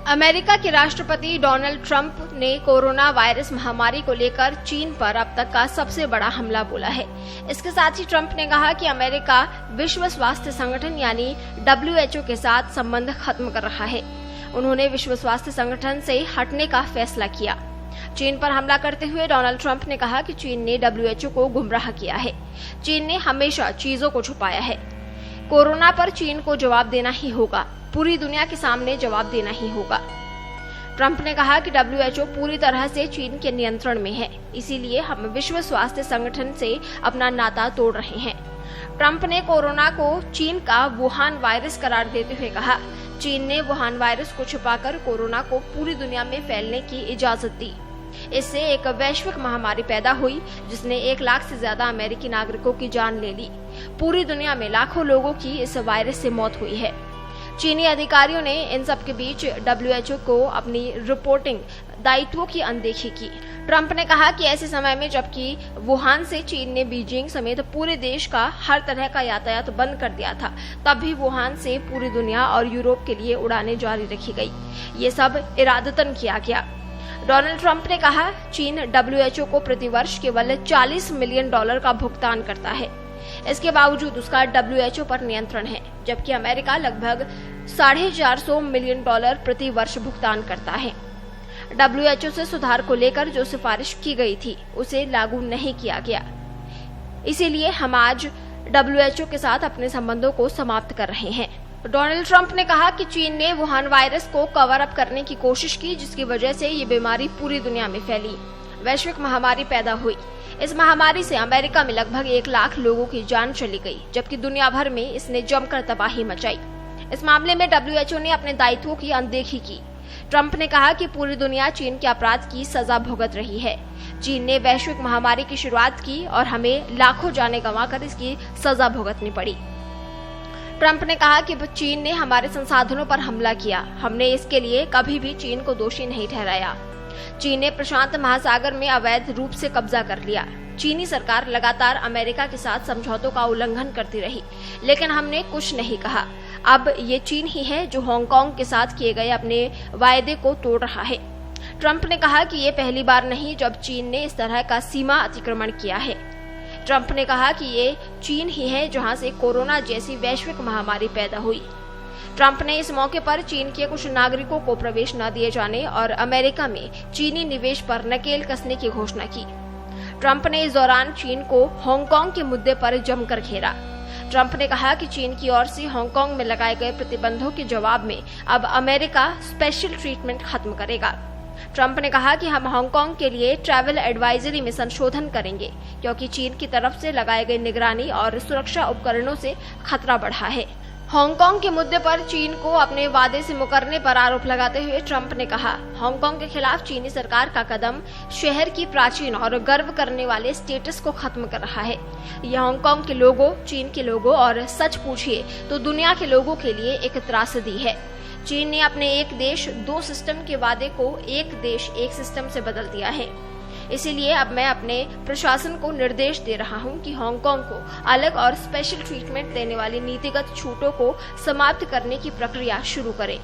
America के राष्ट्रपति Donald Trump ने कोरोना वायरस महामारी को लेकर चीन पर अब तक का सबसे बड़ा हमला बोला है। इसके साथ ही ट्रंप ने कहा कि अमेरिका विश्व स्वास्थ्य संगठन यानी WHO के साथ संबंध खत्म कर रहा है। उन्होंने विश्व स्वास्थ्य संगठन से हटने का फैसला किया। चीन पर हमला करते हुए डोनाल्ड ट्रंप ने कहा कि चीन ने WHO को गुमराह किया है। चीन ने हमेशा चीजों को छुपाया है। कोरोना पर चीन को जवाब देना ही होगा, पूरी दुनिया के सामने जवाब देना ही होगा। ट्रंप ने कहा कि WHO पूरी तरह से चीन के नियंत्रण में है, इसीलिए हम विश्व स्वास्थ्य संगठन से अपना नाता तोड़ रहे हैं। ट्रंप ने कोरोना को चीन का वुहान वायरस करार देते हुए कहा, चीन ने वुहान वायरस को छुपाकर कोरोना को पूरी दुनिया में फैलने की इजाजत दी। इससे एक वैश्विक महामारी पैदा हुई जिसने 1 लाख से ज्यादा अमेरिकी नागरिकों की जान ले ली। पूरी दुनिया में लाखों लोगों की इस वायरस से मौत हुई है। चीनी अधिकारियों ने इन सब के बीच WHO को अपनी रिपोर्टिंग दायित्वों की अनदेखी की। ट्रंप ने कहा कि ऐसे समय में जबकि वुहान से चीन ने बीजिंग समेत पूरे देश का हर तरह का यातायात बंद कर दिया था, तब भी वुहान से पूरी दुनिया और यूरोप के लिए उड़ानें जारी रखी गई। ये सब इरादतन किया गया। डोनाल्ड ट्रंप ने कहा, चीन WHO को प्रतिवर्ष केवल $40 मिलियन का भुगतान करता है। इसके बावजूद उसका WHO पर नियंत्रण है, जबकि अमेरिका लगभग $450 मिलियन प्रति वर्ष भुगतान करता है। WHO से सुधार को लेकर जो सिफारिश की गई थी उसे लागू नहीं किया गया। इसीलिए हम आज WHO के साथ अपने संबंधों को समाप्त कर रहे हैं। डोनाल्ड ट्रंप ने कहा कि चीन ने वुहान वायरस को कवर अप करने की कोशिश की, जिसकी वजह से ये बीमारी पूरी दुनिया में फैली। वैश्विक महामारी पैदा हुई। इस महामारी से अमेरिका में लगभग 1 लाख लोगों की जान चली गई, जबकि दुनिया भर में इसने जमकर तबाही मचाई। इस मामले में WHO ने अपने दायित्वों की अनदेखी की। ट्रंप ने कहा कि पूरी दुनिया चीन के अपराध की सजा भुगत रही है। चीन ने वैश्विक महामारी की शुरुआत की और हमें लाखों जानें गंवाकर इसकी सजा भुगतनी पड़ी। ट्रंप ने कहा कि चीन ने हमारे संसाधनों पर हमला किया, हमने इसके लिए कभी भी चीन को दोषी नहीं ठहराया। चीन ने प्रशांत महासागर में अवैध रूप से कब्जा कर लिया। चीनी सरकार लगातार अमेरिका के साथ समझौतों का उल्लंघन करती रही, लेकिन हमने कुछ नहीं कहा। अब ये चीन ही है जो हांगकांग के साथ किए गए अपने वायदे को तोड़ रहा है। ट्रंप ने कहा कि ये पहली बार नहीं जब चीन ने इस तरह का सीमा अतिक्रमण किया है। ट्रंप ने कहा कि ये चीन ही है जहां से कोरोना जैसी वैश्विक महामारी पैदा हुई। ट्रंप ने इस मौके पर चीन के कुछ नागरिकों को प्रवेश न दिए जाने और अमेरिका में चीनी निवेश पर नकेल कसने की घोषणा की। ट्रंप ने इस दौरान चीन को हांगकांग के मुद्दे पर जमकर घेरा। ट्रंप ने कहा कि चीन की ओर से हांगकांग में लगाए गए प्रतिबंधों के जवाब में अब अमेरिका स्पेशल ट्रीटमेंट खत्म करेगा। ट्रंप ने कहा कि हम हांगकांग के लिए ट्रैवल एडवाइजरी में संशोधन करेंगे, क्योंकि चीन की तरफ से लगाए गए निगरानी और सुरक्षा उपकरणों से खतरा बढ़ा है। हांगकांग के मुद्दे पर चीन को अपने वादे से मुकरने पर आरोप लगाते हुए ट्रंप ने कहा, हांगकांग के खिलाफ चीनी सरकार का कदम शहर की प्राचीन और गर्व करने वाले स्टेटस को खत्म कर रहा है। यह हांगकांग के लोगों, चीन के लोगों और सच पूछिए तो दुनिया के लोगों के लिए एक त्रासदी है। चीन ने अपने एक देश दो सिस्टम के वादे को एक देश एक सिस्टम से बदल दिया है। इसीलिए अब मैं अपने प्रशासन को निर्देश दे रहा हूं कि हांगकांग को अलग और स्पेशल ट्रीटमेंट देने वाली नीतिगत छूटों को समाप्त करने की प्रक्रिया शुरू करें।